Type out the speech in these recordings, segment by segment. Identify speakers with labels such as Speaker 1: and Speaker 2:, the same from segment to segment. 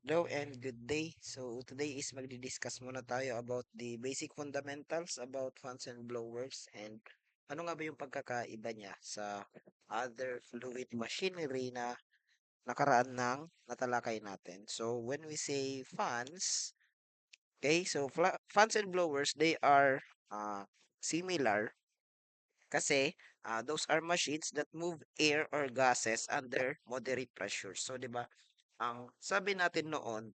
Speaker 1: Hello and good day. So today is magdi-discuss muna tayo about the basic fundamentals about fans and blowers and ano nga ba yung pagkakaiba niya sa other fluid machinery na nakaraan ng natalakay natin. So when we say fans, okay, so fans and blowers, they are similar kasi those are machines that move air or gases under moderate pressure. So 'di ba, ang sabi natin noon,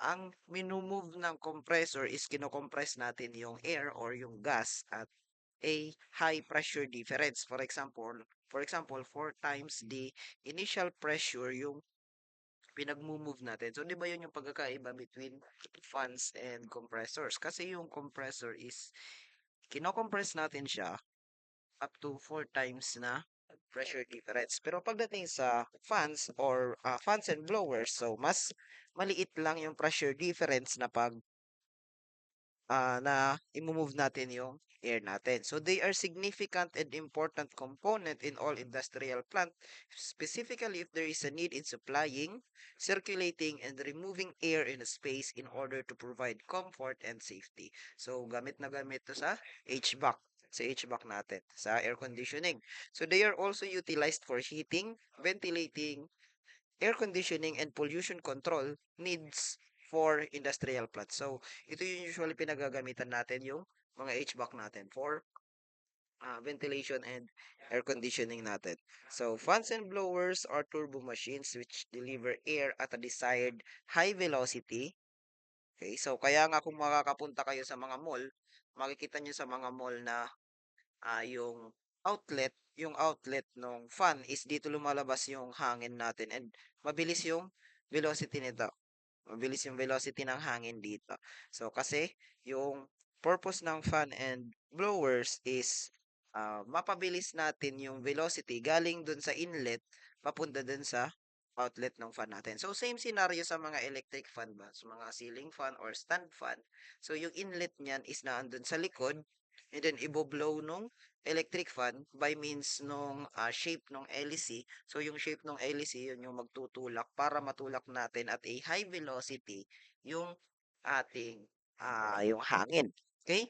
Speaker 1: ang mino-move ng compressor is kino-compress natin yung air or yung gas at a high pressure difference. For example, 4 times the initial pressure yung pinag-move natin. So, di ba yun yung pagkakaiba between fans and compressors? Kasi yung compressor is kino-compress natin siya up to 4 times na pressure difference. Pero pagdating sa fans or fans and blowers, so mas maliit lang yung pressure difference na na i-move natin yung air natin. So they are significant and important component in all industrial plant, specifically if there is a need in supplying, circulating, and removing air in a space in order to provide comfort and safety. So gamit na gamit to sa HVAC, sa HVAC natin, sa air conditioning. So they are also utilized for heating, ventilating, air conditioning and pollution control needs for industrial plants. So, ito yung usually pinagagamitan natin yung mga HVAC natin for ventilation and air conditioning natin. So, fans and blowers are turbo machines which deliver air at a desired high velocity. Okay, so kaya nga kung makakapunta kayo sa mga mall, makikita nyo sa mga mall na yung outlet ng fan is dito lumalabas yung hangin natin and mabilis yung velocity nito. Mabilis yung velocity ng hangin dito. So, kasi yung purpose ng fan and blowers is mapabilis natin yung velocity galing dun sa inlet papunta dun sa outlet ng fan natin. So, same scenario sa mga electric fan ba? Sa mga ceiling fan or stand fan. So, yung inlet niyan is naandun sa likod and then iboblow nung electric fan by means nung shape ng hélice. So, yung shape ng hélice, yun yung magtutulak para matulak natin at a high velocity yung ating yung hangin. Okay?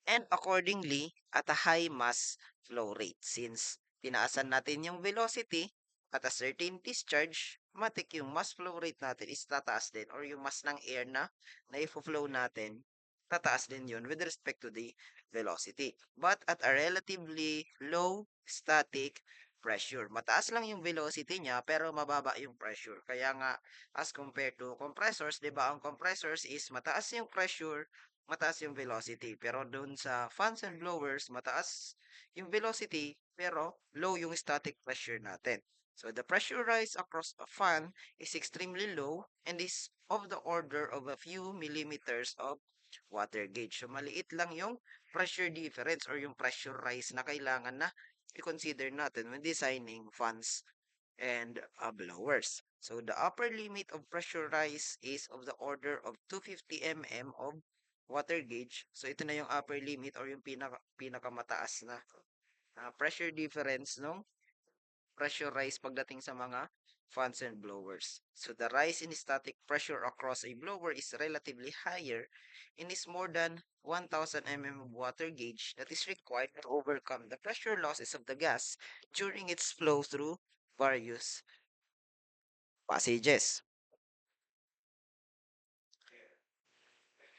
Speaker 1: And accordingly, at a high mass flow rate. Since tinaasan natin yung velocity at a certain discharge, matik yung mass flow rate natin is tataas din or yung mass ng air na na-flow natin, tataas din yun with respect to the velocity. But at a relatively low static pressure. Mataas lang yung velocity niya pero mababa yung pressure. Kaya nga as compared to compressors, 'di ba? Ang compressors is mataas yung pressure, mataas yung velocity. Pero doon sa fans and blowers, mataas yung velocity, pero low yung static pressure natin. So the pressure rise across a fan is extremely low and is of the order of a few millimeters of water gauge. So maliit lang yung pressure difference or yung pressure rise na kailangan na i-consider natin when designing fans and blowers. So the upper limit of pressure rise is of the order of 250 mm of water gauge. So ito na yung upper limit or yung pinakamataas na pressure difference ng pressure rise pagdating sa mga fans and blowers. So the rise in static pressure across a blower is relatively higher and is more than 1000 mm of water gauge that is required to overcome the pressure losses of the gas during its flow through various passages.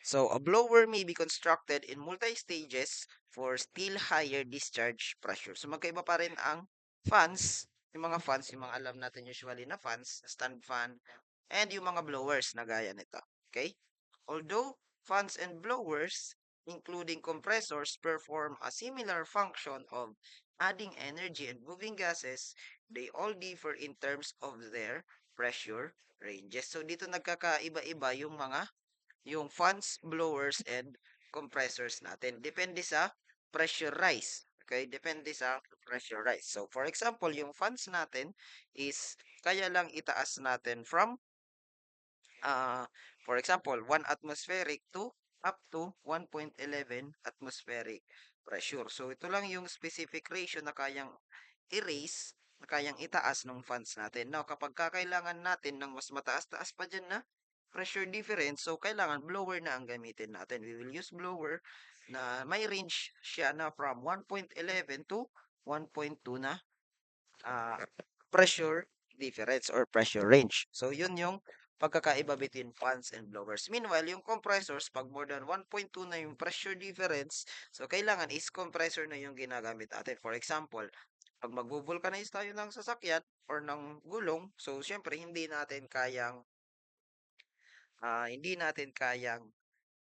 Speaker 1: So, a blower may be constructed in multi-stages for still higher discharge pressure. So, magkaiba pa rin ang fans, yung mga alam natin usually na fans, stand fan, and yung mga blowers na gaya nito. Okay? Although fans and blowers, including compressors, perform a similar function of adding energy and moving gases, they all differ in terms of their pressure ranges. So, dito nagkakaiba-iba yung fans, blowers, and compressors natin. Depende sa pressure rise. Okay? Depende sa pressure rise. So, for example, yung fans natin is kaya lang itaas natin from, uh, for example, 1 atmospheric to up to 1.11 atmospheric pressure. So, ito lang yung specific ratio na kayang i-raise kayang itaas ng fans natin. Now, kapag kakailangan natin ng mas mataas-taas pa dyan na pressure difference, so kailangan blower na ang gamitin natin. We will use blower na may range siya na from 1.11 to 1.2 na ah, pressure difference or pressure range. So, yun yung pagkakaiba between fans and blowers. Meanwhile, yung compressors, pag more than 1.2 na yung pressure difference, so kailangan is compressor na yung ginagamit natin. For example, pag magvo-vulcanize tayo ng sasakyan or ng gulong, so syempre hindi natin kayang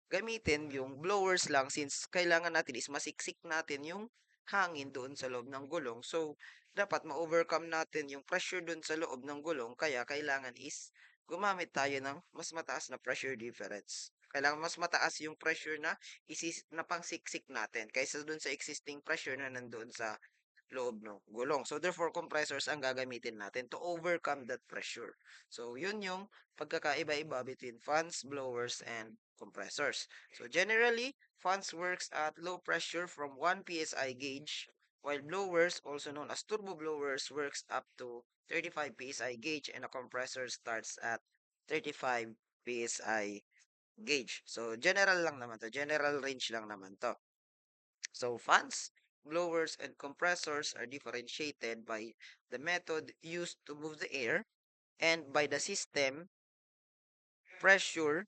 Speaker 1: gamitin yung blowers lang since kailangan natin is masiksik natin yung hangin doon sa loob ng gulong. So, dapat ma-overcome natin yung pressure doon sa loob ng gulong. Kaya, kailangan is gumamit tayo ng mas mataas na pressure difference. Kailangan mas mataas yung pressure na pangsiksik natin kaysa doon sa existing pressure na nandoon sa loob ng gulong. So, therefore, compressors ang gagamitin natin to overcome that pressure. So, yun yung pagkakaiba-iba between fans, blowers, and compressors. So, generally, fans works at low pressure from 1 psi gauge, while blowers, also known as turbo blowers, works up to 35 psi gauge, and a compressor starts at 35 psi gauge. So, general lang naman to. General range lang naman to. So fans, blowers, and compressors are differentiated by the method used to move the air and by the system pressure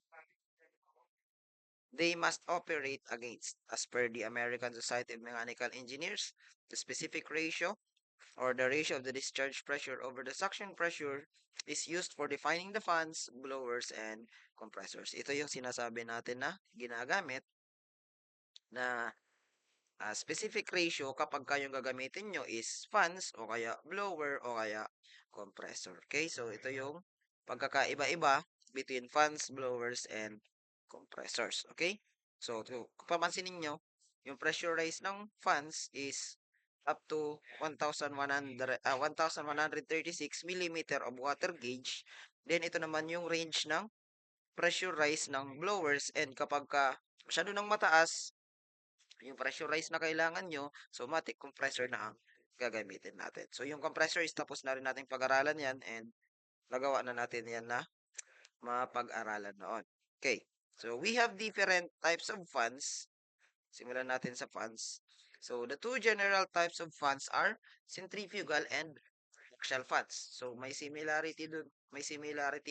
Speaker 1: they must operate against. As per the American Society of Mechanical Engineers, the specific ratio or the ratio of the discharge pressure over the suction pressure is used for defining the fans, blowers, and compressors. Ito yung sinasabi natin na ginagamit na specific ratio kapag kayong gagamitin nyo is fans o kaya blower o kaya compressor. Okay, so ito yung pagkakaiba-iba between fans, blowers, and compressors. Okay, so kung papansin ninyo, yung pressure rise ng fans is up to 1,136 millimeter of water gauge. Then ito naman yung range ng pressure rise ng blowers, and kapag masyado nang mataas yung pressurize na kailangan nyo, so matic compressor na ang gagamitin natin. So yung compressor is tapos na rin nating pag-aralan yan, and nagawa na natin yan na mapag-aralan noon. Okay, so we have different types of fans. Simulan natin sa fans. So the two general types of fans are centrifugal and axial fans. So may similarity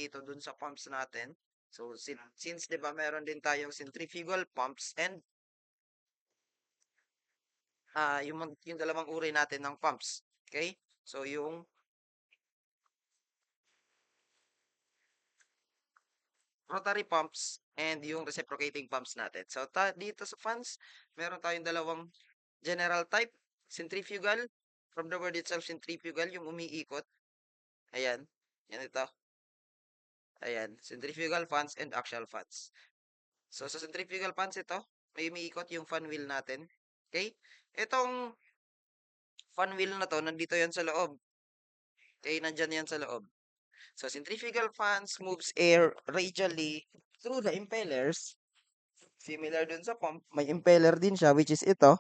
Speaker 1: ito dun sa pumps natin. So since 'di ba meron din tayong centrifugal pumps and yung dalawang uri natin ng pumps. Okay? So, yung rotary pumps and yung reciprocating pumps natin. So, dito sa fans, meron tayong dalawang general type. Centrifugal, from the word itself, centrifugal, yung umiikot. Ayan. Yan ito. Ayan. Centrifugal fans and axial fans. So, sa centrifugal fans ito, may umiikot yung fan wheel natin. Okay? Itong fan wheel na to, nandito yan sa loob. Okay? Nandyan yan sa loob. So, centrifugal fans moves air radially through the impellers. Similar dun sa pump, may impeller din siya, which is ito.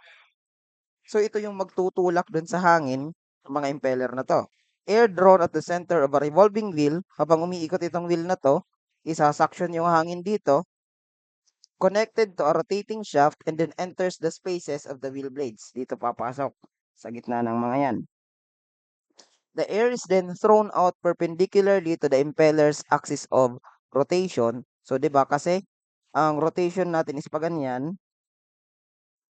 Speaker 1: So, ito yung magtutulak dun sa hangin sa mga impeller na to. Air drawn at the center of a revolving wheel, habang umiikot itong wheel na to, isasuction yung hangin dito, connected to a rotating shaft, and then enters the spaces of the wheel blades. Dito papasok sa gitna ng mga yan. The air is then thrown out perpendicularly to the impeller's axis of rotation. So, 'di ba kasi ang rotation natin is pa ganyan.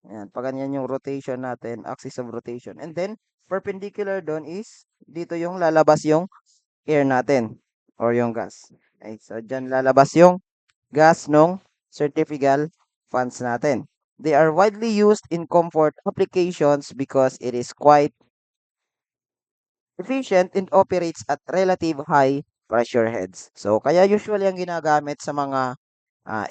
Speaker 1: Ayan, pa ganyan yung rotation natin, axis of rotation. And then perpendicular doon is dito yung lalabas yung air natin or yung gas. Okay, so diyan lalabas yung gas nung centrifugal fans natin. They are widely used in comfort applications because it is quite efficient and operates at relative high pressure heads. So, kaya usually ang ginagamit sa mga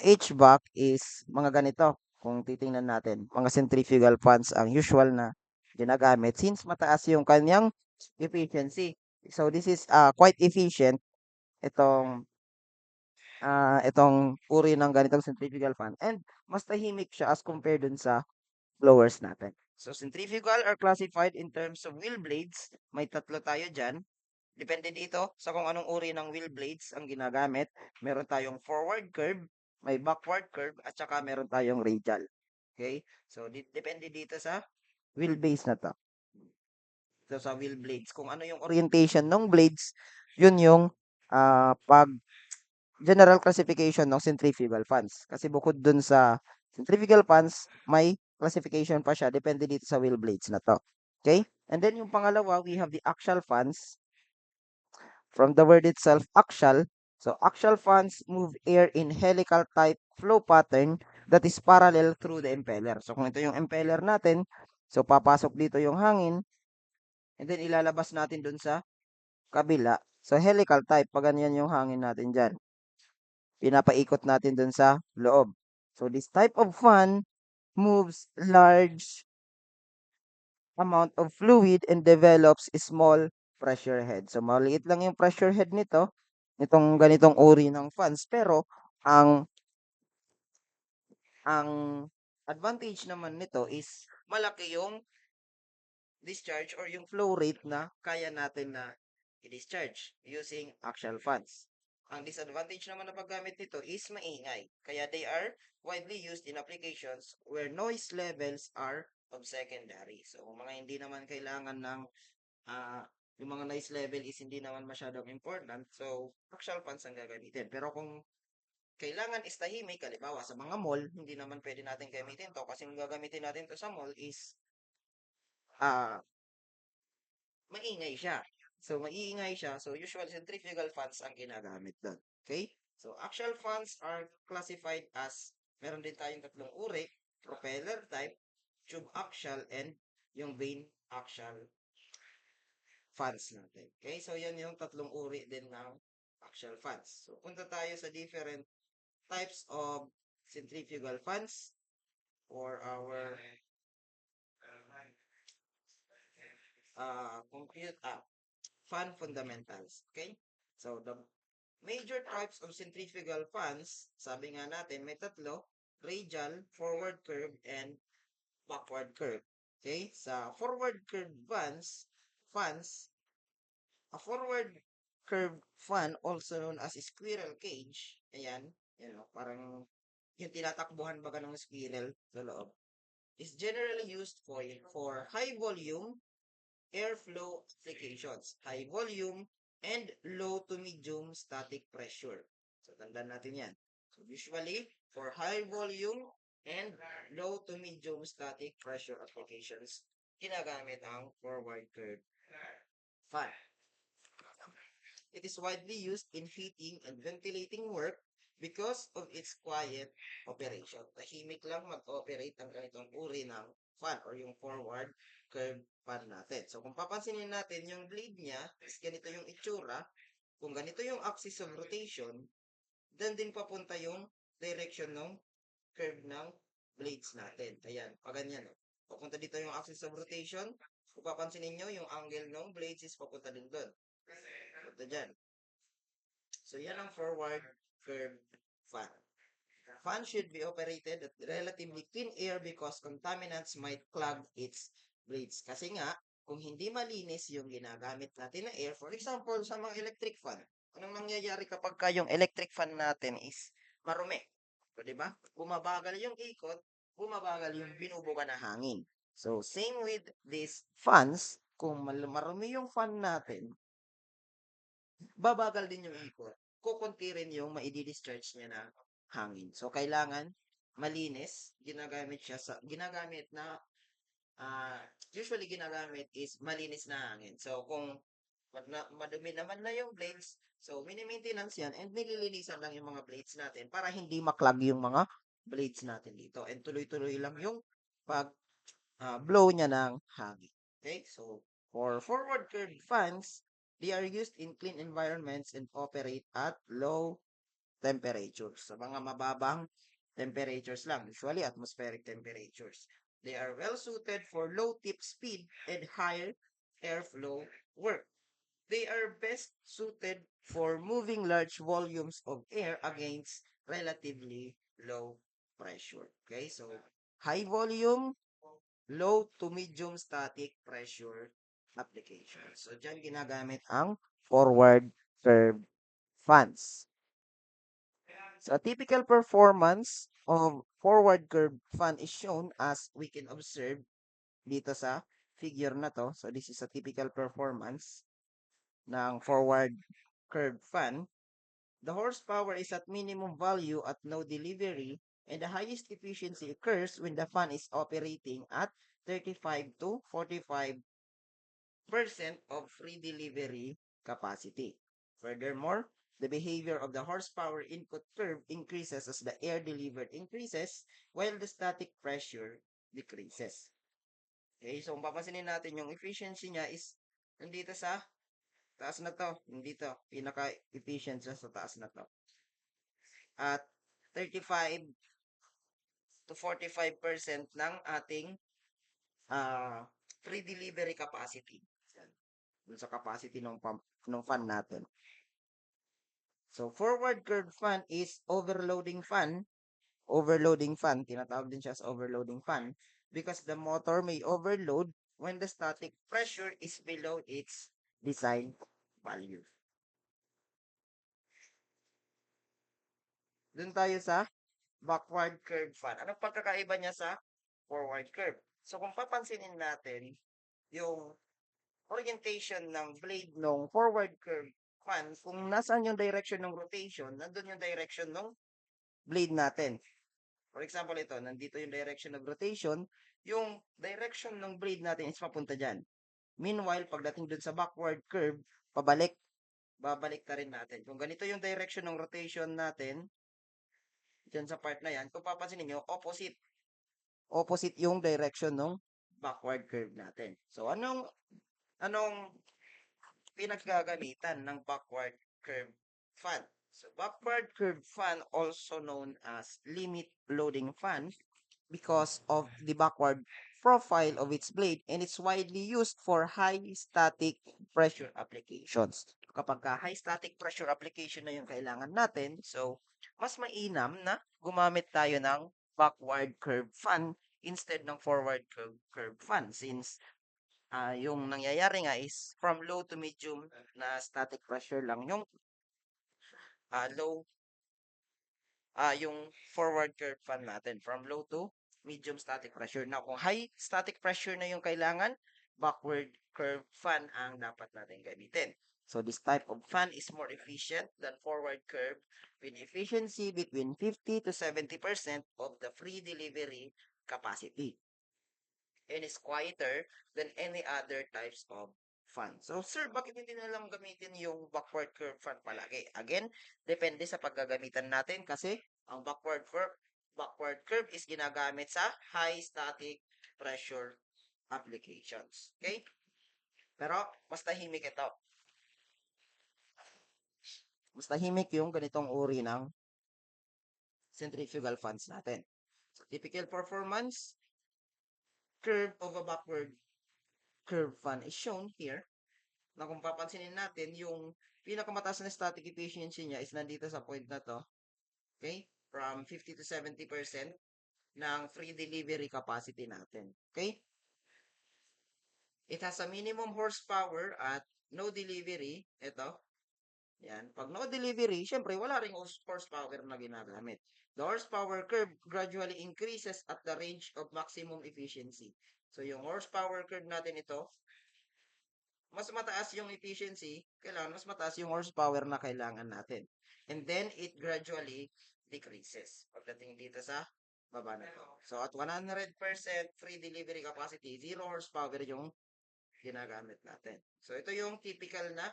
Speaker 1: HVAC is mga ganito. Kung titingnan natin, mga centrifugal fans ang usual na ginagamit since mataas yung kanyang efficiency. So, this is quite efficient itong uri ng ganitong centrifugal fan, and mas tahimik siya as compared dun sa blowers natin. So, centrifugal are classified in terms of wheel blades. May tatlo tayo dyan. Depende dito sa kung anong uri ng wheel blades ang ginagamit. Meron tayong forward curve, may backward curve, at saka meron tayong radial. Okay? So, depende dito sa wheelbase na to. So, sa wheel blades. Kung ano yung orientation ng blades, yun yung pag general classification ng centrifugal fans. Kasi bukod dun sa centrifugal fans, may classification pa siya. Depende dito sa wheel blades na to. Okay? And then yung pangalawa, we have the axial fans. From the word itself, axial. So, axial fans move air in helical type flow pattern that is parallel through the impeller. So, kung ito yung impeller natin, so papasok dito yung hangin, and then ilalabas natin dun sa kabila. So, helical type, pag ganyan yung hangin natin dyan. Pinapaikot natin dun sa loob. So, this type of fan moves large amount of fluid and develops small pressure head. So, maliit lang yung pressure head nito, nitong ganitong uri ng fans. Pero, ang advantage naman nito is malaki yung discharge or yung flow rate na kaya natin na i-discharge using axial fans. Ang disadvantage naman na paggamit nito is maingay. Kaya they are widely used in applications where noise levels are of secondary. So, kung mga hindi naman kailangan ng yung mga noise level is hindi naman masyadong important, so axial fans ang gagamitin. Pero kung kailangan is tahimik, halimbawa sa mga mall, hindi naman pwede natin gamitin to kasi yung gagamitin natin to sa mall is ah maingay siya. So, maiingay siya. So, usually, centrifugal fans ang ginagamit doon. Okay? So, axial fans are classified as, meron din tayong tatlong uri, propeller type, tube axial, and yung vane axial fans natin. Okay? So, yan yung tatlong uri din ng axial fans. So, punta tayo sa different types of centrifugal fans for our compute fan fundamentals. Okay? So, the major types of centrifugal fans, sabi nga natin, may tatlo, radial, forward curve, and backward curve. Okay? Sa forward curve fans, a forward curve fan, also known as squirrel cage, ayan, parang yung tinatakbuhan baga ng squirrel sa loob, is generally used for high volume airflow applications, high volume, and low to medium static pressure. So, tandaan natin yan. So, usually, for high volume and low to medium static pressure applications, ginagamit ang forward curve fan. It is widely used in heating and ventilating work because of its quiet operation. Tahimik lang mag-operate ang ganitong uri ng fan or yung forward curve fan natin. So, kung papansinin natin, yung blade niya is ganito yung itsura. Kung ganito yung axis of rotation, then din papunta yung direction ng curve ng blades natin. Ayan, pag ganyan. Papunta dito yung axis of rotation. Kung papansinin nyo, yung angle ng blades is papunta din doon. Punta dyan. So, yan ang forward curve fan. Fan should be operated at relatively clean air because contaminants might clog its blades. Kasi nga, kung hindi malinis yung ginagamit natin na air, for example, sa mga electric fan, anong nangyayari kapag yung electric fan natin is marumi? So, di ba? Bumabagal yung ikot, bumabagal yung binubuga na hangin. So, same with these fans, kung marumi yung fan natin, babagal din yung ikot. Kukunti rin yung maidi-discharge niya na hangin. So, kailangan malinis. Ginagamit na, usually ginagamit is malinis na hangin. So, kung madumi naman na yung blades, so, mini-maintenance yan and nililinisan lang yung mga blades natin para hindi maklag yung mga blades natin dito. And tuloy-tuloy lang yung blow niya ng hangin. Okay? So, for forward curve fans, they are used in clean environments and operate at low temperatures. Sa mga mababang temperatures lang, usually atmospheric temperatures. They are well suited for low tip speed and higher airflow work. They are best suited for moving large volumes of air against relatively low pressure. Okay, so high volume, low to medium static pressure application. So, dyan ginagamit ang forward curve fans. So, a typical performance of forward curve fan is shown as we can observe dito sa figure na to. So, this is a typical performance ng forward curve fan. The horsepower is at minimum value at no delivery, and the highest efficiency occurs when the fan is operating at 35 to 45% of free delivery capacity. Furthermore, the behavior of the horsepower input curve increases as the air delivered increases while the static pressure decreases. Okay, so kung papansinin natin yung efficiency niya is nandito sa taas na to, nandito, pinaka-efficient siya sa taas na to. At 35 to 45% ng ating free delivery capacity. Dun sa capacity ng fan natin. So, forward curve fan is overloading fan. Overloading fan, tinatawag din siya as overloading fan because the motor may overload when the static pressure is below its design value. Dun tayo sa backward curve fan. Anong pagkakaiba niya sa forward curve? So, kung papansinin natin, yung orientation ng blade ng forward curve fan, kung nasaan yung direction ng rotation, nandun yung direction ng blade natin. For example, ito, nandito yung direction of rotation, yung direction ng blade natin is papunta dyan. Meanwhile, pagdating dun sa backward curve, pabalik, babalik ta rin natin. Kung ganito yung direction ng rotation natin, dyan sa part na yan, kung papansinin nyo, opposite. Opposite yung direction ng backward curve natin. So, anong pinaggagamitan ng backward curve fan? So, backward curve fan, also known as limit loading fan, because of the backward profile of its blade, and it's widely used for high static pressure applications. Kapag high static pressure application na yung kailangan natin, so mas mainam na gumamit tayo ng backward curve fan instead ng forward curve fan, since yung nangyayari nga is from low to medium na static pressure lang yung low yung forward curve fan natin from low to medium static pressure. Now, kung high static pressure na yung kailangan, backward curve fan ang dapat natin gamitin. So, this type of fan is more efficient than forward curve with efficiency between 50 to 70% of the free delivery capacity, and is quieter than any other types of fan. So, sir, bakit hindi na lang gamitin yung backward curve fan palagi? Again, depende sa paggagamitan natin kasi ang backward curve is ginagamit sa high static pressure applications. Okay? Pero, mas tahimik ito. Mas tahimik yung ganitong uri ng centrifugal fans natin. So, typical performance curve of a backward curve fan is shown here, na kung papansinin natin, yung pinakamataas na static efficiency niya is nandito sa point na to. Okay? From 50 to 70% ng free delivery capacity natin. Okay? It has a minimum horsepower at no delivery. Ito. Yan. Pag no delivery, syempre wala ring horsepower na ginagamit. The horsepower curve gradually increases at the range of maximum efficiency. So, yung horsepower curve natin ito, mas mataas yung efficiency, kailangan mas mataas yung horsepower na kailangan natin. And then, it gradually decreases pagdating dito sa baba na to. So, at 100% free delivery capacity, 0 horsepower yung ginagamit natin. So, ito yung typical na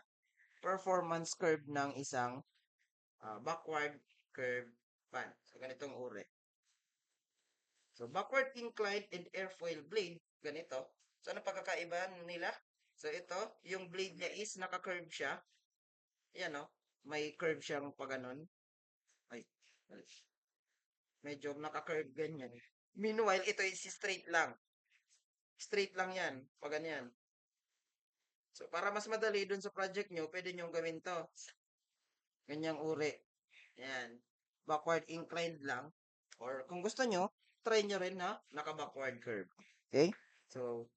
Speaker 1: performance curve ng isang backward curve fan. So, ganitong uri. So, backward inclined and airfoil blade, ganito. So, ano pagkakaiba nila? So, ito, yung blade niya is naka-curve siya. Ayan, no? May curve siyang pa ganun. Ay, medyo naka-curve ganyan. Meanwhile, ito is straight lang. Straight lang yan. Pa ganyan. So, para mas madali dun sa project nyo, pwede nyo gawin to. Ganyang uri. Ayan. Backward inclined lang. Or kung gusto nyo, try nyo rin na naka-backward curve. Okay? So,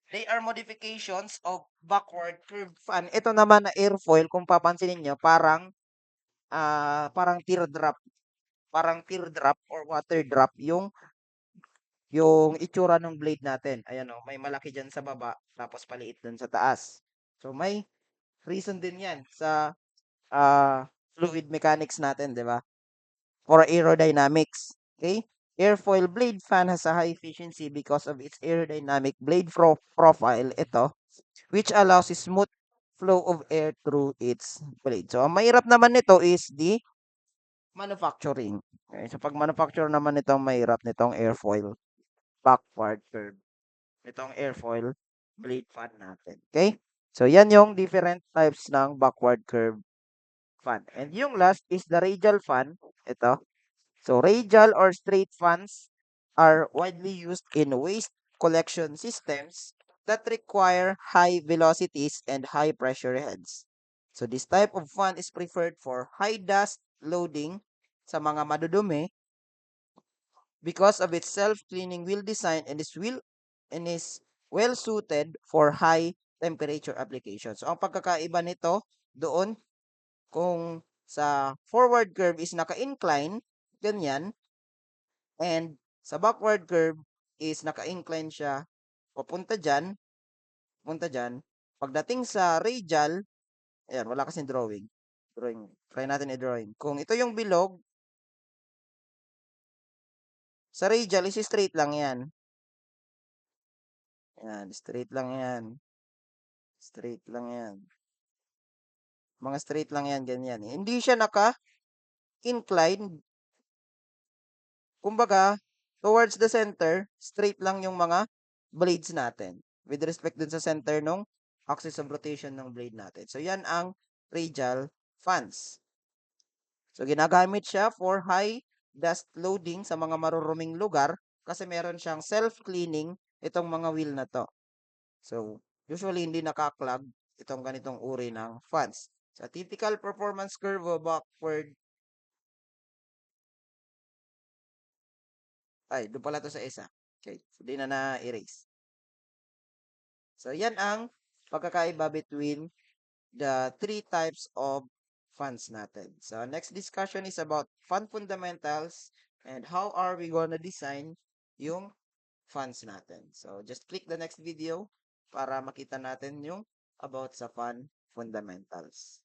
Speaker 1: they are modifications of backward curved fan. Ito naman na airfoil, kung papansinin nyo, parang teardrop or water drop yung itsura ng blade natin. Ayan o, may malaki dyan sa baba, tapos paliit dun sa taas. So, may reason din yan sa fluid mechanics natin, di ba? For aerodynamics. Okay? Airfoil blade fan has a high efficiency because of its aerodynamic blade profile, ito, which allows a smooth flow of air through its blade. So, ang mahirap naman nito is the manufacturing. Okay? So, pag manufacture naman nito, ang mahirap nitong airfoil backward curve. Itong airfoil blade fan natin. Okay? So, yan yung different types ng backward curve fan. And yung last is the radial fan. Ito. So, radial or straight fans are widely used in waste collection systems that require high velocities and high pressure heads. So, this type of fan is preferred for high dust loading sa mga madudumi because of its self-cleaning wheel design and is well suited for high temperature applications. So, ang pagkakaiba nito doon kung sa forward curve is naka-incline, ganyan, and sa backward curve is naka-incline siya papunta dyan, papunta dyan. Pagdating sa radial, ayan, wala kasing drawing. Drawing. Try natin i-drawing. Kung ito yung bilog, sa radial is straight lang yan. Ayan, straight lang yan. Straight lang yan. Mga straight lang yan, ganyan. Hindi siya naka-incline. Kumbaga, towards the center, straight lang yung mga blades natin. With respect dun sa center nung axis of rotation ng blade natin. So, yan ang radial fans. So, ginagamit siya for high dust loading sa mga maruruming lugar kasi meron siyang self-cleaning itong mga wheel na to. So, usually hindi nakaklag itong ganitong uri ng fans. Sa typical performance curve o backward, ay, doon pala to sa isa. Okay, so di na na-erase. So, yan ang pagkakaiba between the three types of funds natin. So, next discussion is about fund fundamentals and how are we gonna design yung funds natin. So, just click the next video para makita natin yung about sa fund fundamentals.